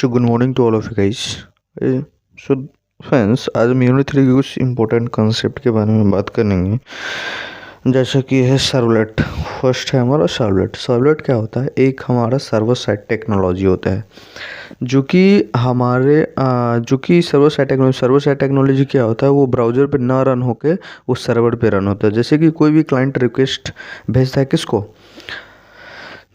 good morning to all of you guys. So friends, आज हम unit 3 के कुछ इम्पोर्टेंट कंसेप्ट के बारे में बात करेंगे, जैसा कि है सर्वलेट। फर्स्ट है हमारा सर्वलेट। सर्वलेट क्या होता है? एक हमारा सर्वर साइड टेक्नोलॉजी होता है जो कि सर्वर साइड टेक्नोलॉजी क्या होता है? वो ब्राउज़र पे ना रन होके वो सर्वर पे रन होता है। जैसे कि कोई भी क्लाइंट रिक्वेस्ट भेजता है किसको?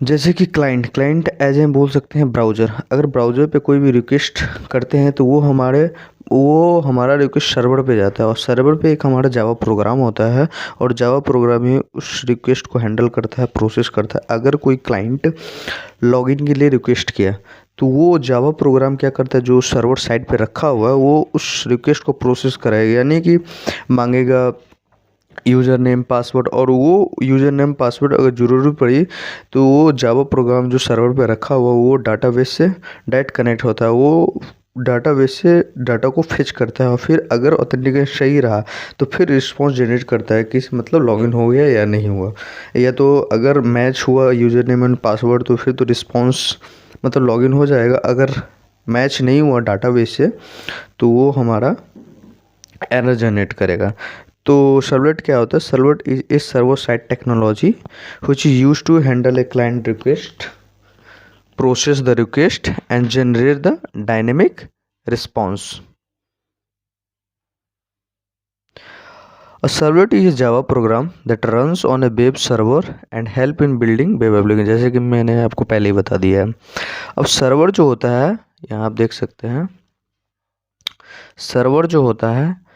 जैसे कि क्लाइंट एज हम बोल सकते हैं ब्राउज़र। अगर ब्राउज़र पे कोई भी रिक्वेस्ट करते हैं तो वो हमारा रिक्वेस्ट सर्वर पे जाता है, और सर्वर पे एक हमारा जावा प्रोग्राम होता है, और जावा प्रोग्राम ही उस रिक्वेस्ट को हैंडल करता है, प्रोसेस करता है। अगर कोई क्लाइंट लॉगिन के लिए रिक्वेस्ट किया तो वो जावा प्रोग्राम क्या करता है, जो सर्वर साइड पे रखा हुआ है वो उस रिक्वेस्ट को प्रोसेस करेगा, यानी कि मांगेगा यूज़र नेम पासवर्ड, और वो यूज़र नेम पासवर्ड अगर ज़रूरत पड़ी तो वो जावा प्रोग्राम जो सर्वर पे रखा हुआ वो डाटाबेस से डायरेक्ट कनेक्ट होता है। वो डाटाबेस से डाटा को फेच करता है, और फिर अगर ऑथेंटिकेशन सही रहा तो फिर रिस्पॉन्स जनरेट करता है कि मतलब लॉगिन हो गया या नहीं हुआ। या तो अगर मैच हुआ यूज़र नेम एंड पासवर्ड तो फिर तो रिस्पॉन्स मतलब लॉगिन हो जाएगा। अगर मैच नहीं हुआ डाटाबेस से तो वो हमारा एरर जनरेट करेगा। तो सर्वलेट क्या होता है? Servlet is server side technology which is used to handle a client request, process the request and generate the dynamic response. A servlet is a Java program that runs on a web server and help in building web application, जैसे कि मैंने आपको पहले ही बता दिया है। अब सर्वर जो होता है, यहाँ आप देख सकते हैं, सर्वर जो होता है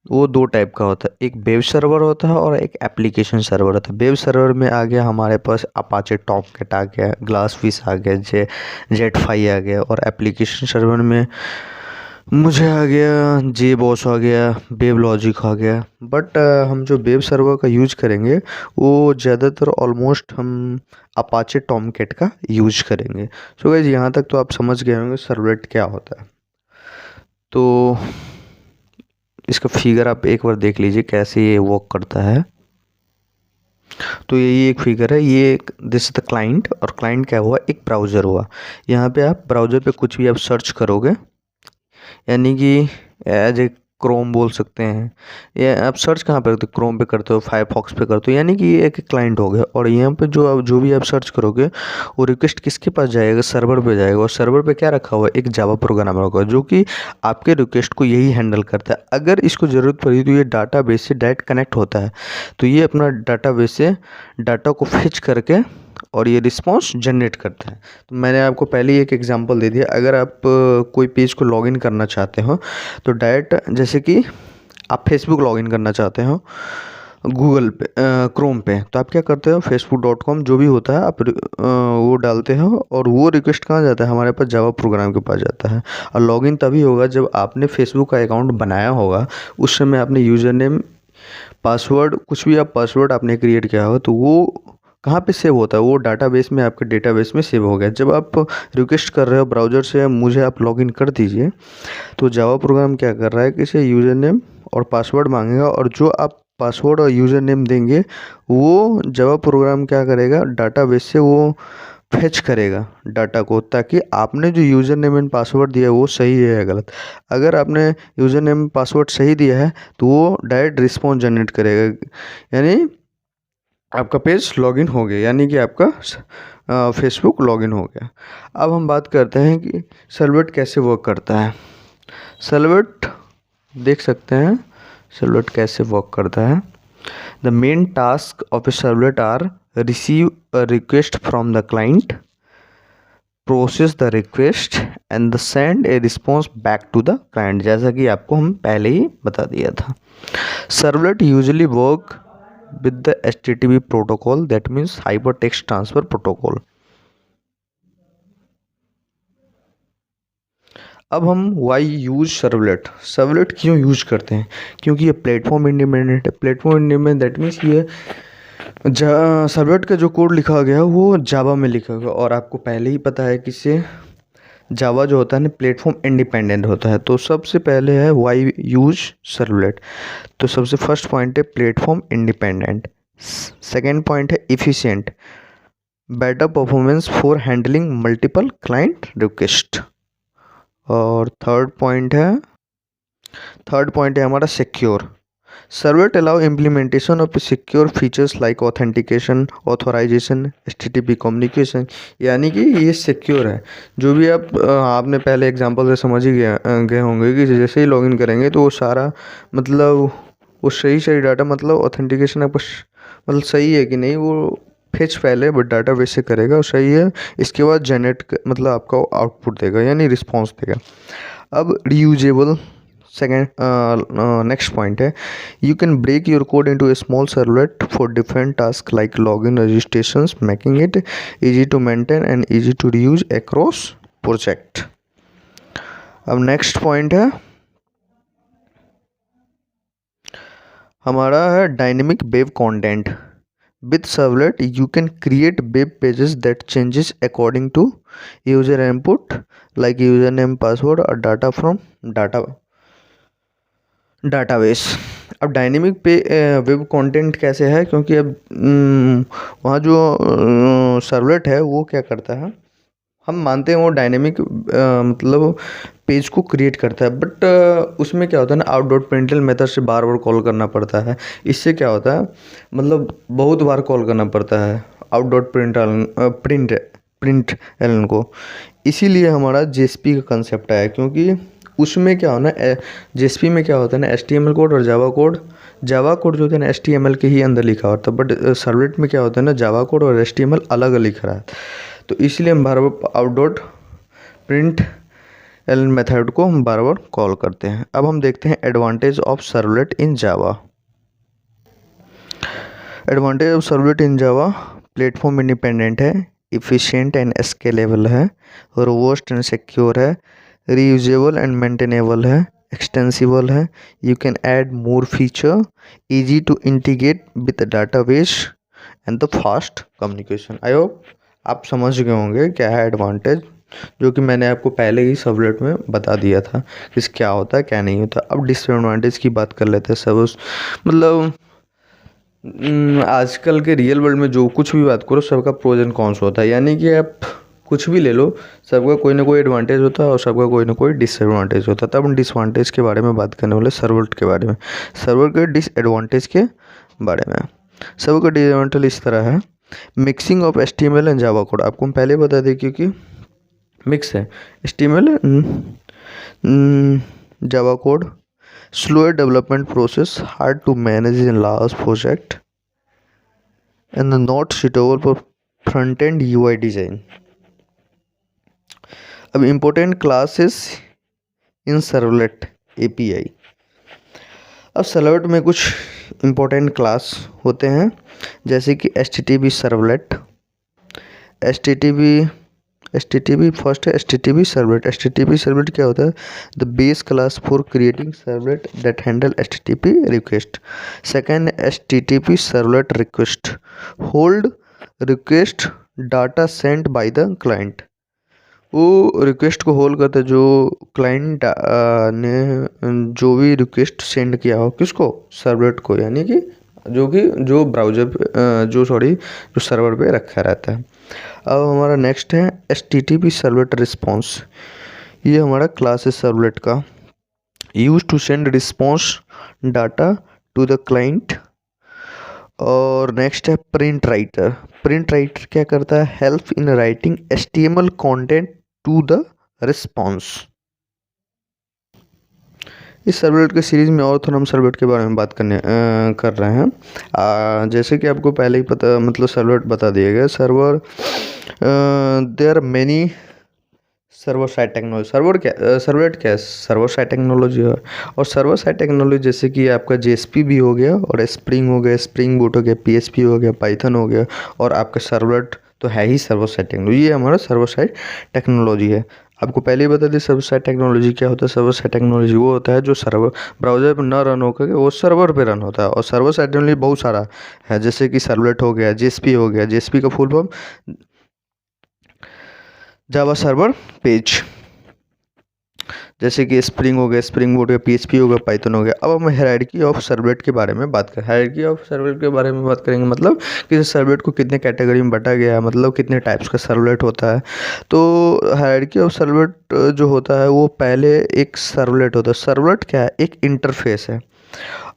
वो दो टाइप का होता है। एक वेब सर्वर होता है और एक एप्लीकेशन सर्वर होता है। वेब सर्वर में आ गया हमारे पास अपाचे टॉमकैट आ गया, ग्लासफिश आ गया, जेटफाई आ गया, और एप्लीकेशन सर्वर में मुझे आ गया जेबॉस आ गया, वेब लॉजिक आ गया। बट हम जो वेब सर्वर का यूज करेंगे वो ज़्यादातर ऑलमोस्ट हम अपाचे टॉमकैट का यूज करेंगे। सो गाइस, यहाँ तक तो आप समझ गए होंगे सर्वलेट क्या होता है। तो इसका फिगर आप एक बार देख लीजिए कैसे ये वर्क करता है। तो यही एक फिगर है, ये दिस इज द क्लाइंट, और क्लाइंट क्या हुआ? एक ब्राउज़र हुआ। यहाँ पे आप ब्राउज़र पे कुछ भी आप सर्च करोगे, यानी कि एज ए क्रोम बोल सकते हैं, या आप सर्च कहाँ पे करते हो? क्रोम पे करते हो, फायरफॉक्स पे करते हो, यानी कि ये एक क्लाइंट हो गया। और यहाँ पे जो भी आप सर्च करोगे वो रिक्वेस्ट किसके पास जाएगा? सर्वर पे जाएगा। और सर्वर पे क्या रखा हुआ है? एक जावा प्रोग्राम रखा हुआ है जो कि आपके रिक्वेस्ट को यही हैंडल करता है। अगर इसको ज़रूरत पड़ी तो ये डाटाबेस से डायरेक्ट कनेक्ट होता है, तो ये अपना डाटाबेस से डाटा को फेच करके और ये रिस्पॉन्स जनरेट करता है। तो मैंने आपको पहले ही एक एग्जांपल दे दिया। अगर आप कोई पेज को लॉगिन करना चाहते हो तो डायरेक्ट, जैसे कि आप फेसबुक लॉगिन करना चाहते हो गूगल पे, क्रोम पे, तो आप क्या करते हो? facebook.com जो भी होता है आप वो डालते हो, और वो रिक्वेस्ट कहाँ जाता है? हमारे पास जावा प्रोग्राम के पास जाता है। और लॉगिन तभी होगा जब आपने फेसबुक का अकाउंट बनाया होगा, उस समय आपने यूज़र नेम पासवर्ड कुछ भी आप पासवर्ड आपने क्रिएट किया हो, तो वो कहाँ पे सेव होता है? वो डाटाबेस में, आपके डेटाबेस में सेव हो गया। जब आप रिक्वेस्ट कर रहे हो ब्राउज़र से मुझे आप लॉगिन कर दीजिए, तो जावा प्रोग्राम क्या कर रहा है कि इसे यूज़र नेम और पासवर्ड मांगेगा, और जो आप पासवर्ड और यूज़र नेम देंगे वो जावा प्रोग्राम क्या करेगा? डाटाबेस से वो फेच करेगा डाटा को, ताकि आपने जो यूज़र नेम एंड पासवर्ड दिया है वो सही है या गलत। अगर आपने यूज़र नेम पासवर्ड सही दिया है तो वो डायरेक्ट रिस्पॉन्स जनरेट करेगा, यानी आपका पेज लॉगिन हो गया, यानी कि आपका फेसबुक लॉगिन हो गया। अब हम बात करते हैं कि सर्वलेट कैसे वर्क करता है। सर्वलेट देख सकते हैं सर्वलेट कैसे वर्क करता है। The main task of a servlet are receive a request from the client, process the request and the send a response back to the client, जैसा कि आपको हम पहले ही बता दिया था। Servlet usually work with the HTTP protocol, that means hypertext transfer protocol. अब हम why use सर्वलेट? सर्वलेट क्यों यूज करते हैं? क्योंकि ये प्लेटफॉर्म इंडिपेंडेंट है। प्लेटफॉर्म इंडिपेंडेंट दैट मीन्स ये सर्वलेट का जो कोड लिखा गया वो जावा में लिखा गया, और आपको पहले ही पता है कि से जावा जो होता है ना प्लेटफॉर्म इंडिपेंडेंट होता है। तो सबसे पहले है वाई यूज सर्वलेट। तो सबसे फर्स्ट पॉइंट है प्लेटफॉर्म इंडिपेंडेंट। सेकेंड पॉइंट है efficient, better performance for handling multiple client request. और थर्ड पॉइंट है हमारा secure. Servlet allow implementation of secure features like authentication, authorization, HTTP communication, यानी कि ये सिक्योर है। जो भी आपने पहले एग्जांपल से समझ ही गए होंगे कि जैसे ही लॉगिन करेंगे तो वो सारा मतलब वो सही डाटा, मतलब ऑथेंटिकेशन आपका मतलब सही है कि नहीं, वो फेच पहले बट डाटा बेस से करेगा और सही है, इसके बाद जनरेट मतलब आपका आउटपुट देगा यानी रिस्पॉन्स देगा। अब रीयूजेबल सेकेंड नेक्स्ट पॉइंट है, you can break your code into a small servlet for different task like login registrations, making it easy to maintain and easy to reuse across project. अब next point है हमारा है dynamic web content. With servlet you can create web pages that changes according to user input like user name, password और data from database. अब dynamic web content कैसे है, क्योंकि अब वहाँ जो सर्वलेट है वो क्या करता है, हम मानते हैं वो डायनेमिक मतलब पेज को क्रिएट करता है, बट उसमें क्या होता है ना, आउट डॉट प्रिंटल मेथड से बार बार कॉल करना पड़ता है। इससे क्या होता है, मतलब बहुत बार कॉल करना पड़ता है आउट डॉट प्रिंट एलन को। इसीलिए हमारा जेएसपी का कंसेप्ट आया, क्योंकि उसमें क्या होना जेएसपी में क्या होता है ना, एचटीएमएल कोड और जावा कोड जो होता है ना एचटीएमएल के ही अंदर लिखा होता है, बट सर्वलेट में क्या होता है ना, जावा कोड और एचटीएमएल अलग लिख रहा है। तो इसलिए हम बार बार out dot print L method को हम बार बार कॉल करते हैं। अब हम देखते हैं advantage of servlet in Java. Advantage of servlet in Java, platform independent है, इफिशिएंट एंड स्केलेबल है, रोबस्ट एंड सिक्योर है, रीयूजेबल एंड मेंटेनेबल है, एक्सटेंसिबल है, you can add more feature, easy to integrate with database and the fast communication. I hope आप समझ गए होंगे क्या है एडवांटेज, जो कि मैंने आपको पहले ही सर्वलेट में बता दिया था कि क्या होता है क्या नहीं होता। अब डिसएडवांटेज की बात कर लेते हैं। सब मतलब आजकल के रियल वर्ल्ड में जो कुछ भी बात करो सबका प्रोज एंड कॉन्स होता है, यानी कि आप कुछ भी ले लो, सबका कोई ना कोई एडवांटेज होता है और सबका कोई ना कोई डिसएडवांटेज होता है। तब हम डिसएडवांटेज के बारे में बात करने वाले सर्वलेट के बारे में, सर्वलेट के डिसएडवांटेज के बारे में। सबका डिसएडवांटेज इस तरह है, mixing of HTML and Java code. आपको हम पहले बता दें क्योंकि मिक्स है HTML Java code, slower development process, hard to manage in large project, and not suitable for front-end UI design. अब important classes in servlet API। अब servlet में कुछ important क्लास होते हैं, जैसे कि HTTP सर्वलेट, HTTP फर्स्ट है HTTP servlet. HTTP servlet क्या होता है, the base class for creating servlet that handle HTTP request. Second HTTP servlet request, hold request data send by the client. वो request को होल्ड करता है जो client ने जो भी रिक्वेस्ट सेंड किया हो, किसको, सर्वलेट को, यानी कि जो ब्राउज़र जो सर्वर पे रखा रहता है। अब हमारा नेक्स्ट है HTTP सर्वलेट रिस्पॉन्स। ये हमारा क्लास है सर्वलेट का, use to send response data to the client. और नेक्स्ट है प्रिंट राइटर। प्रिंट राइटर क्या करता है, help in writing HTML content to the response. इस सर्वलेट के सीरीज़ में और थोड़ा हम सर्वलेट के बारे में बात कर रहे हैं। जैसे कि आपको पहले ही पता, मतलब सर्वलेट बता दिया गया। There are many server side technology. Servlet क्या है, सर्वर साइड टेक्नोलॉजी है। और सर्वर साइड टेक्नोलॉजी जैसे कि आपका JSP भी हो गया, और स्प्रिंग हो गया, स्प्रिंग बूट हो गया, PHP हो गया, पाइथन हो गया, और आपका सर्वलेट तो है ही सर्वर साइड टेक्नोलॉजी। ये हमारा सर्वर साइड टेक्नोलॉजी है। आपको पहले ही बता दें सर्वर साइड टेक्नोलॉजी क्या होता है। सर्वर साइड टेक्नोलॉजी वो होता है जो सर्वर ब्राउज़र पर ना रन होकर वो सर्वर पे रन होता है। और सर्वर साइड टेक्नोलॉजी बहुत सारा है, जैसे कि सर्वलेट हो गया, JSP हो गया। JSP का full form Java server page. जैसे कि स्प्रिंग हो गया, स्प्रिंग बोट हो गया, पीएचपी हो गया, पाइथन हो गया। अब हम हायरार्की ऑफ सर्वलेट के बारे में बात करें। हायरार्की ऑफ सर्वलेट के बारे में बात करेंगे मतलब कि सर्वलेट को कितने कैटेगरी में बांटा गया है, मतलब कितने टाइप्स का सर्वलेट होता है। तो हायरार्की ऑफ सर्वलेट जो होता है वो पहले एक सर्वलेट होता है। सर्वलेट क्या है? एक इंटरफेस है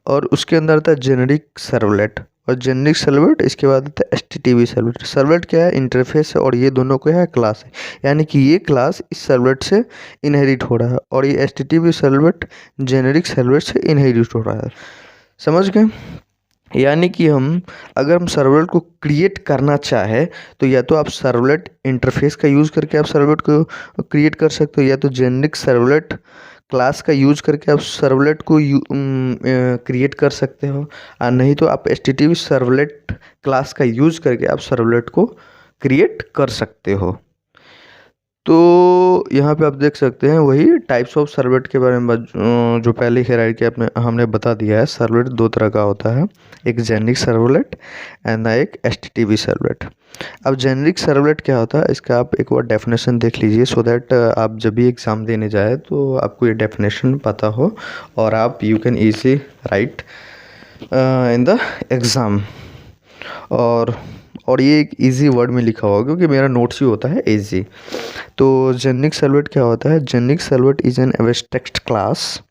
और उसके अंदर आता है जेनेरिक सर्वलेट, और जेनेरिक सर्वलेट इसके बाद आता है एचटीटीपी सर्वलेट। सर्वलेट क्या है? इंटरफेस है, और ये दोनों क्या है? क्लास है। यानी कि ये क्लास इस सर्वलेट से इनहेरिट हो रहा है, और ये एचटीटीपी सर्वलेट जेनेरिक सर्वलेट से इनहेरिट हो रहा है। समझ गए? यानी कि अगर हम सर्वलेट को क्रिएट करना चाहे तो या तो आप सर्वलेट इंटरफेस का यूज़ करके आप सर्वलेट को क्रिएट कर सकते हो, या तो जेनेरिक सर्वलेट क्लास का यूज करके आप सर्वलेट को क्रिएट कर सकते हो, और नहीं तो आप एचटीटीपी सर्वलेट क्लास का यूज करके आप सर्वलेट को क्रिएट कर सकते हो। तो यहाँ पे आप देख सकते हैं वही टाइप्स ऑफ सर्वलेट के बारे में जो पहले हायरार्की हमने बता दिया है। सर्वलेट दो तरह का होता है, एक जेनेरिक सर्वलेट एंड एक एचटीटीपी सर्वलेट। अब जेनेरिक सर्वलेट क्या होता है, इसका आप एक बार डेफिनेशन देख लीजिए, सो दैट आप जब भी एग्ज़ाम देने जाए तो आपको ये डेफिनेशन पता हो और आप you can easily right in the exam. और ये एक इजी वर्ड में लिखा हुआ क्योंकि मेरा नोट्स ही होता है इजी। तो जेनेरिक सर्वलेट क्या होता है? Generic servlet is an abstract class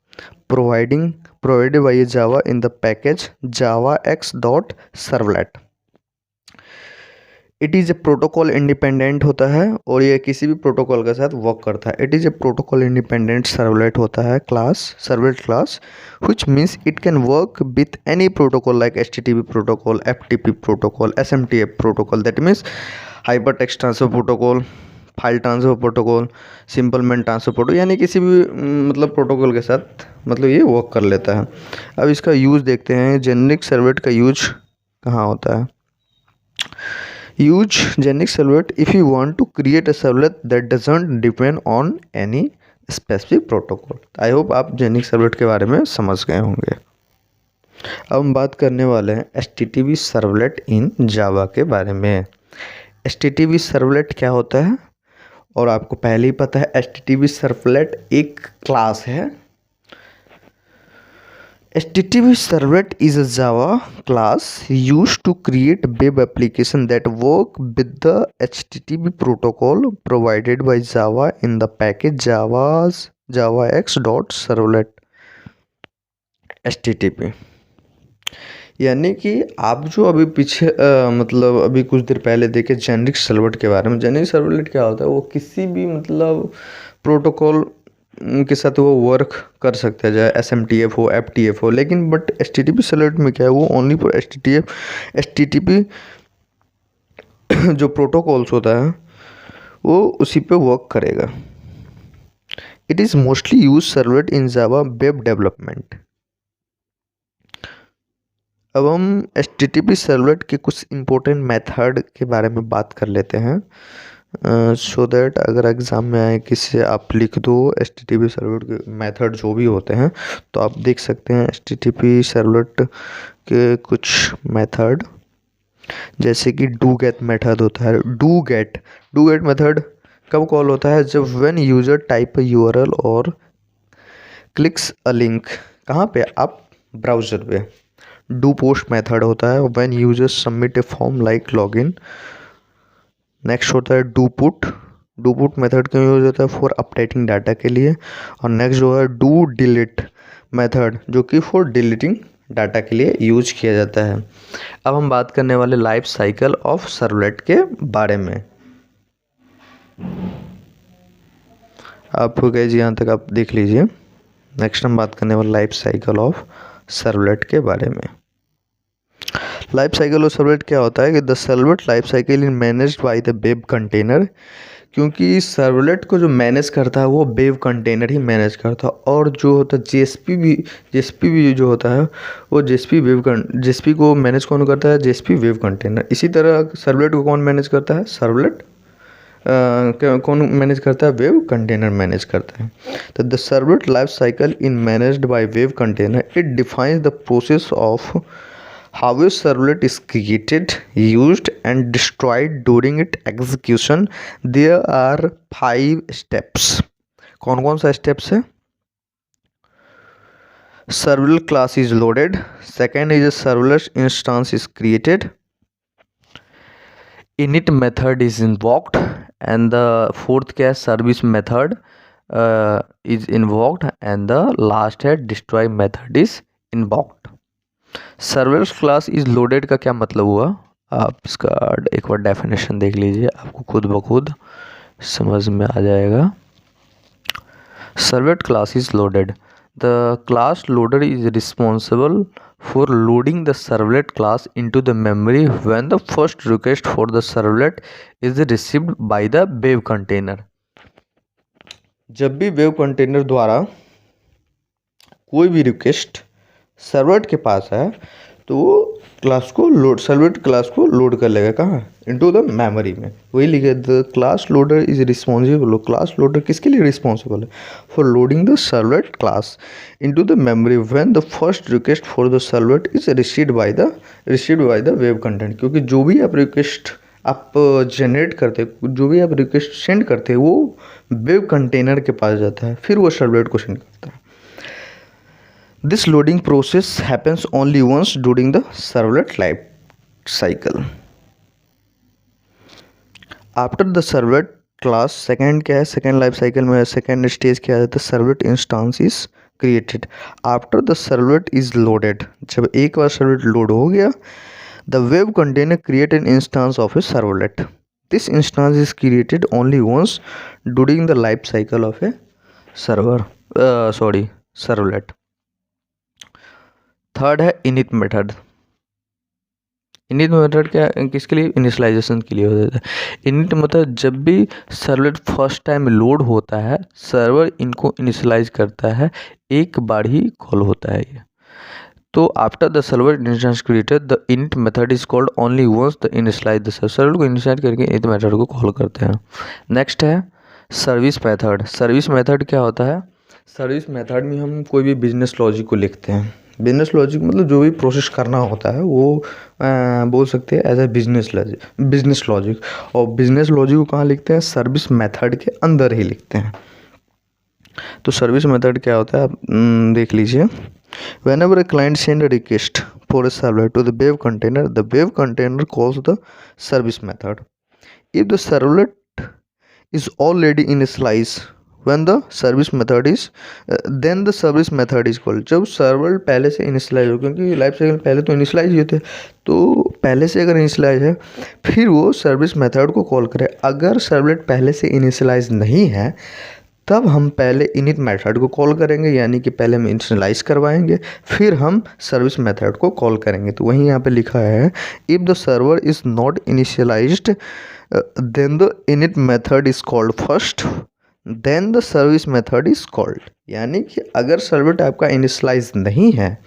provided by Java in the package javax.servlet। It is a protocol independent होता है और ये किसी भी प्रोटोकॉल के साथ वर्क करता है। It is a protocol independent servlet होता है class, servlet class, which means it can work with any protocol like HTTP protocol, FTP protocol, SMTP protocol, that means hypertext transfer protocol, file transfer protocol, simple man transfer protocol, यानी किसी भी मतलब protocol के साथ मतलब ये work कर लेता है। अब इसका यूज़ देखते हैं, जेनेरिक सर्वलेट का यूज कहाँ होता है। Use generic servlet if you want to create a servlet that doesn't depend on any specific protocol. I hope आप जेनेरिक सर्वलेट के बारे में समझ गए होंगे। अब हम बात करने वाले हैं HTTP सर्वलेट इन जावा के बारे में। HTTP सर्वलेट क्या होता है, और आपको पहले ही पता है HTTP सर्वलेट एक क्लास है। HTTP servlet is a Java class used to create web application that work with the HTTP protocol provided by Java in the package javax.servlet HTTP। यानी कि आप जो अभी पीछे मतलब अभी कुछ देर पहले देखे जेनेरिक सर्वलेट के बारे में। जेनेरिक सर्वलेट क्या होता है? वो किसी भी मतलब प्रोटोकॉल के साथ वो वर्क कर सकता है, चाहे SMTP हो, FTP हो, लेकिन बट HTTP सर्वलेट में क्या है, वो ओनली फॉर HTTP जो प्रोटोकॉल्स होता है वो उसी पे वर्क करेगा। It is mostly use servlet in Java web development. अब हम HTTP सर्वलेट के कुछ इम्पोर्टेंट मेथड के बारे में बात कर लेते हैं, सो दैट अगर एग्ज़ाम में आए किसी आप लिख दो HTTP सर्वलेट के मेथड जो भी होते हैं तो आप देख सकते हैं HTTP सर्वलेट के कुछ मेथड, जैसे कि डू गेट मेथड होता है। डू गेट मेथड कब कॉल होता है? जब व्हेन यूजर टाइप URL और क्लिक्स अ लिंक, कहाँ पे? आप ब्राउज़र पे। डू पोस्ट मेथड होता है when user submit A form like login. Next होता है डू पुट मेथड क्यों यूज होता है? फॉर अपडेटिंग डाटा के लिए। और नेक्स्ट जो है डू डिलीट मेथड, जो कि फॉर डिलीटिंग डाटा के लिए यूज किया जाता है। अब हम बात करने वाले लाइफ साइकिल ऑफ सर्वलेट के बारे में। आप गए जी, यहाँ तक आप देख लीजिए। नेक्स्ट हम बात करने वाले लाइफ साइकिल ऑफ सर्वलेट के बारे में। लाइफ साइकिल ऑफ सर्वलेट क्या होता है कि the servlet life cycle is managed by the web container, क्योंकि सर्वलेट को जो मैनेज करता है वो वेब कंटेनर ही मैनेज करता है। और जो होता है JSP भी जो होता है वो JSP को मैनेज कौन करता है? JSP web container. इसी तरह सर्वलेट को कौन मैनेज करता है? सर्वलेट कौन मैनेज करता है? वेब कंटेनर मैनेज करता है। तो the servlet life cycle in managed by web container, it defines the process of how a servlet is created, used and destroyed during its execution. There are 5 steps। कौन कौन सा steps है? servlet class is loaded. Second is a servlet instance is created. Init method is invoked, and the fourth क्या है service method is invoked, and the last है destroy method is invoked. servlet class is loaded का क्या मतलब हुआ, आप इसका एक बार डेफिनेशन देख लीजिए, आपको खुद ब खुद समझ में आ जाएगा. servlet class is loaded. The class loader is responsible for loading the servlet class into the memory when the first request for the servlet is received by the web container. जब भी वेब कंटेनर द्वारा कोई भी request servlet के पास है तो वो class को लोड सर्वलेट क्लास को लोड कर लेगा कहाँ, इनटू द मेमोरी में. वही लिखे the class loader is responsible. Class loader किसके लिए रिस्पॉन्सिबल है, for loading the servlet class into the memory when the first request for the servlet is received by the web content. क्योंकि जो भी आप रिक्वेस्ट आप जनरेट करते, जो भी आप रिक्वेस्ट सेंड करते हैं वो वेब कंटेनर के पास जाता है, फिर वो सर्वलेट को सेंड करता है. This loading process happens only once during the servlet life cycle. After the servlet class, second क्या है, second life cycle में second stage क्या है, the servlet instance is created. After the servlet is loaded, जब एक बार servlet load हो गया, the web container create an instance of a servlet. This instance is created only once during the life cycle of a servlet. Third है init method. Init method क्या किसके लिए, initialisation के लिए होता है. इनिट मतलब जब भी सर्वलेट फर्स्ट टाइम लोड होता है, सर्वर इनको इनिशियलाइज करता है, एक बार ही कॉल होता है ये. तो after the server instance created the init method is called only once the initialize the server को इनिशियलाइज करके इनिट मेथड को कॉल करते हैं. नेक्स्ट है सर्विस मेथड. सर्विस मेथड क्या होता है, सर्विस मेथड में हम कोई भी बिजनेस लॉजिक को लिखते हैं. बिजनेस लॉजिक मतलब जो भी प्रोसेस करना होता है वो बोल सकते हैं एज ए बिजनेस लॉजिक. और बिजनेस लॉजिक को कहाँ लिखते हैं, सर्विस मेथड के अंदर ही लिखते हैं. तो सर्विस मेथड क्या होता है आप देख लीजिए. whenever a client send a request for a servlet to the web container, the web container calls the service method. If the servlet is already initialized when the service method is then the service method is called. जब server पहले से initialise हो, क्योंकि life cycle पहले तो initialise ही होते हैं, तो पहले से अगर इनिशियलाइज है फिर वो सर्विस मेथड को कॉल करे. अगर सर्वलेट पहले से इनिशियलाइज नहीं है तब हम पहले इनिट मेथड को कॉल करेंगे, यानी कि पहले हम इनिशियलाइज करवाएंगे फिर हम सर्विस मेथड को कॉल करेंगे. तो वहीं यहाँ पे लिखा है if the server is not initialized then the init method is called first then the service method is called. यानी कि अगर सर्वलेट आपका इनिशियलाइज नहीं है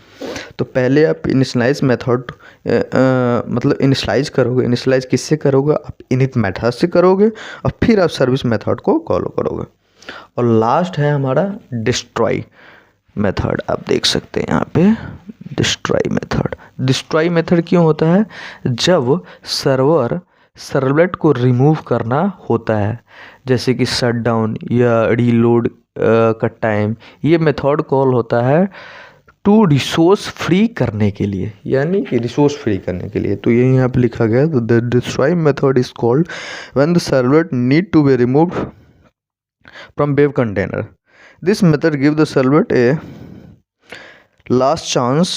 तो पहले आप इनिशियलाइज मेथड मतलब इनिशियलाइज करोगे. इनिशियलाइज किससे करोगे, आप इनिट मेथड से करोगे और फिर आप सर्विस मेथड को कॉल करोगे. और लास्ट है हमारा डिस्ट्रॉय मेथड. आप देख सकते हैं यहाँ पे डिस्ट्रॉय मेथड. डिस्ट्रॉय मेथड क्यों होता है, जब सर्वलेट को रिमूव करना होता है, जैसे कि शट डाउन या रीलोड का टाइम, ये मेथड कॉल होता है टू रिसोर्स फ्री करने के लिए, यानी कि रिसोर्स फ्री करने के लिए. तो ये यहाँ पे लिखा गया the destroy method is called when the servlet need to be removed from web container. This method gives the servlet a last chance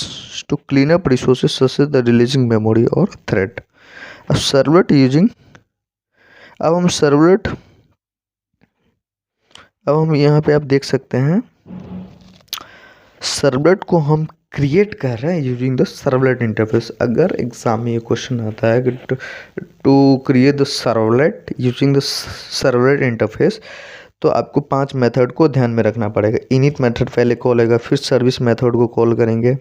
to clean up resources such as the releasing memory or thread. अब servlet using अब हम यहाँ पे आप देख सकते हैं servlet को हम क्रिएट कर रहे हैं यूजिंग द सर्वलेट इंटरफेस. अगर एग्जाम में ये क्वेश्चन आता है कि to create the servlet using the servlet interface, तो आपको 5 मेथड को ध्यान में रखना पड़ेगा. इनिट मेथड पहले कॉल होगा, फिर सर्विस मेथड को कॉल करेंगे,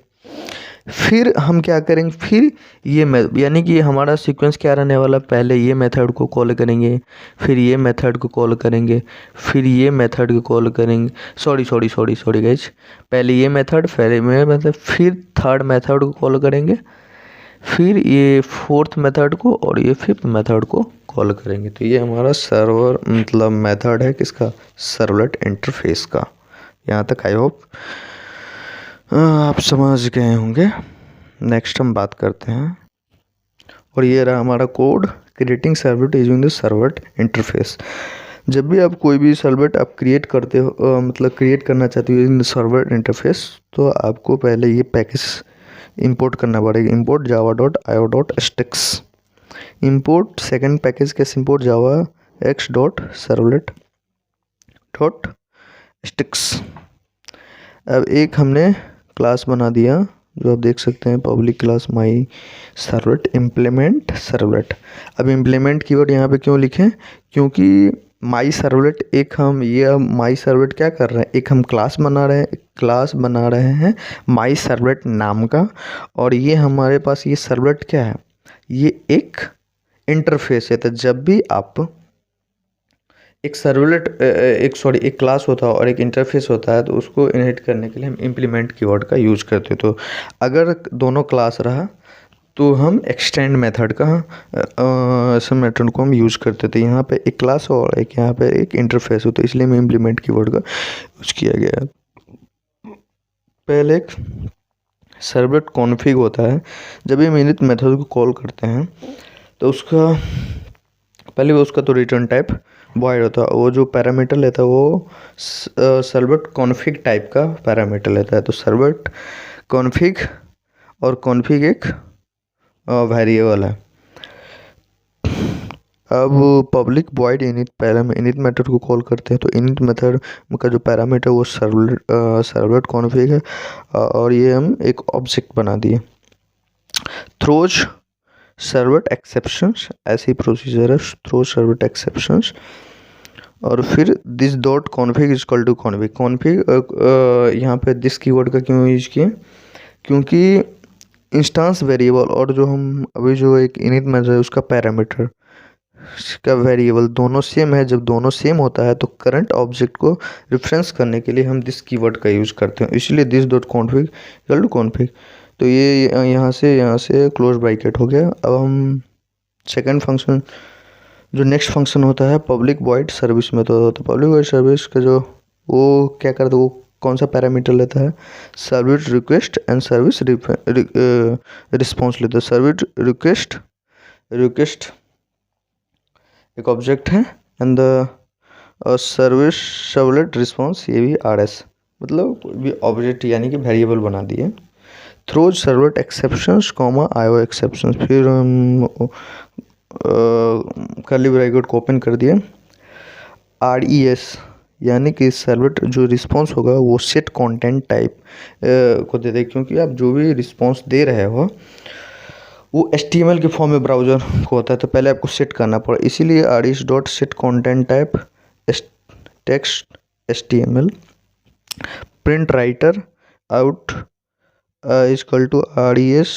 फिर हम क्या करेंगे, फिर ये यानी कि हमारा सीक्वेंस क्या रहने वाला, पहले ये मेथड को कॉल करेंगे, फिर ये मेथड को कॉल करेंगे, फिर ये मेथड को कॉल करेंगे. सॉरी गाइस, पहले ये मेथड फिर थर्ड मेथड को कॉल करेंगे, फिर ये फोर्थ मेथड को और ये फिफ्थ मेथड को कॉल करेंगे. तो ये हमारा सर्वर मतलब मेथड है किसका, सर्वलेट इंटरफेस का. यहाँ तक आई होप आप समझ गए होंगे। नेक्स्ट हम बात करते हैं, और ये रहा हमारा code, creating servlet using the servlet interface. जब भी आप कोई भी सर्वलेट आप क्रिएट करते हो, मतलब क्रिएट करना चाहते हो यूजिंग द सर्वलेट इंटरफेस, तो आपको पहले ये पैकेज इंपोर्ट करना पड़ेगा। Import Java dot IO dot स्टिक्स। इंपोर्ट सेकेंड पैकेज कैसे import, Java X dot servlet dot स्टिक्स। अब एक हमने क्लास बना दिया, जो आप देख सकते हैं, public class my servlet implement servlet. अब इम्प्लीमेंट कीवर्ड यहाँ पे क्यों लिखें, क्योंकि माई सर्वलेट एक हम ये माई सर्वलेट क्या कर रहे हैं, एक हम क्लास बना रहे हैं माई सर्वलेट नाम का। और ये हमारे पास ये सर्वलेट क्या है, ये एक इंटरफेस है। तो जब भी आप एक एक क्लास होता है और एक इंटरफेस होता है, तो उसको इनहेरिट करने के लिए हम इम्प्लीमेंट कीवर्ड का यूज करते हैं। तो अगर दोनों क्लास रहा तो हम एक्सटेंड मेथड का ऐसे मेथड को हम यूज़ करते थे। यहाँ पे एक क्लास और एक यहाँ पे एक इंटरफेस होता है, इसलिए मैं इम्प्लीमेंट कीवर्ड का यूज किया गया है। पहले एक सर्वलेट कॉन्फ़िग होता है। जब हम इनिट मेथड को कॉल करते हैं तो उसका पहले उसका तो रिटर्न टाइप वॉइड होता है। वो जो पैरामीटर लेता है वो सर्वलेट कॉन्फ़िग टाइप का पैरामीटर लेता है। तो सर्वलेट कॉन्फ़िग, और कॉन्फ़िग एक वेरिएबल है। अब पब्लिक वॉइड इनिट, पहले हम इनिट मेथड को कॉल करते हैं। तो इनिट मेथड का जो पैरामीटर वो सर्वलेट कॉन्फ़िग है, और ये हम एक ऑब्जेक्ट बना दिए। थ्रोज सर्वलेट एक्सेप्शंस, ऐसी प्रोसीजर है, थ्रो सर्वलेट एक्सेप्शंस। और फिर this dot config is equal to config. Config यहाँ पे दिस कीवर्ड का क्यों यूज किए, क्योंकि इंस्टेंस वेरिएबल और जो हम अभी जो एक इनिट मेथड है उसका पैरामीटर का वेरिएबल दोनों सेम है। जब दोनों सेम होता है तो करंट ऑब्जेक्ट को रेफरेंस करने के लिए हम दिस कीवर्ड का यूज़ करते हैं, इसलिए this dot config equal to config. तो ये यहाँ से क्लोज ब्रैकेट हो गया। अब हम सेकंड फंक्शन, जो नेक्स्ट फंक्शन होता है पब्लिक वॉइड सर्विस में। तो पब्लिक वॉइड सर्विस का जो वो क्या करता है, वो कौन सा पैरामीटर लेता है, service request and service response लेता है। सर्विस रिक्वेस्ट एक ऑब्जेक्ट है, and the service servlet response, ये भी RS, मतलब कोई भी ऑब्जेक्ट यानी कि वेरिएबल बना दिए। Throw servlet exceptions comma IO exceptions, फिर हम कर्ली ब्रैकेट को ओपन कर दिए। RES यानी कि सर्वलेट जो रिस्पॉन्स होगा वो सेट कंटेंट टाइप को दे दे, क्योंकि आप जो भी रिस्पॉन्स दे रहे हो वो HTML के फॉर्म में ब्राउज़र को होता है, तो पहले आपको सेट करना पड़ा, इसीलिए RES dot set content type text HTML। Print writer out is equal to RES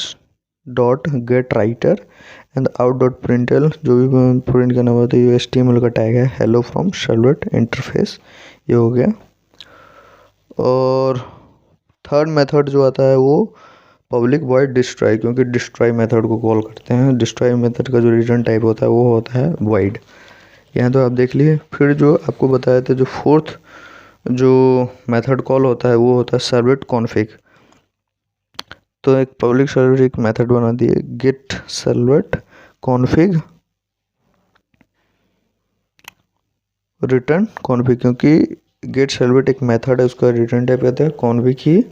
dot get writer and out dot println, जो भी प्रिंट करना होता है ये HTML का टैग है, हेलो फ्रॉम सर्वलेट इंटरफेस, ये हो गया। और थर्ड मेथड जो आता है वो पब्लिक वॉइड डिस्ट्रॉय, क्योंकि डिस्ट्रॉय मेथड को कॉल करते हैं। डिस्ट्रॉय मेथड का जो रिटर्न टाइप होता है वो होता है वॉइड। यहाँ तो आप देख लिए। फिर जो आपको बताया था, जो फोर्थ जो मेथड कॉल होता है वो होता है सर्वलेट कॉन्फ़िग। तो एक पब्लिक सर्वलेट एक मेथड बना दिए, gate servlet config return config, क्योंकि गेट सर्वलेट एक मेथड है, उसका रिटर्न टाइप कहते हैं कॉन्फ़िग ही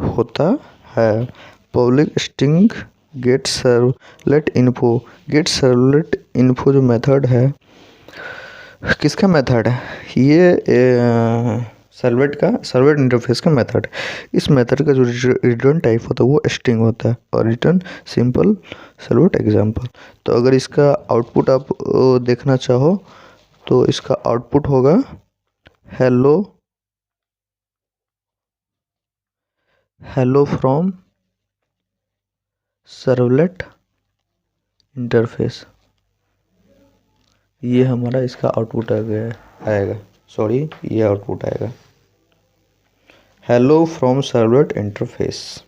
होता है। Public string gate servlet info, gate servlet info जो मेथड है, किसका मेथड है, ये सर्वलेट इंटरफेस का मेथड। इस मेथड का जो रिटर्न टाइप होता है वो स्ट्रिंग होता है, और रिटर्न सिंपल सर्वलेट एग्जांपल। तो अगर इसका आउटपुट आप देखना चाहो तो इसका आउटपुट होगा हेलो फ्रॉम सर्वलेट इंटरफेस, ये हमारा इसका आउटपुट आएगा, सॉरी ये आउटपुट आएगा, हेलो फ्रॉम सर्वलेट इंटरफेस।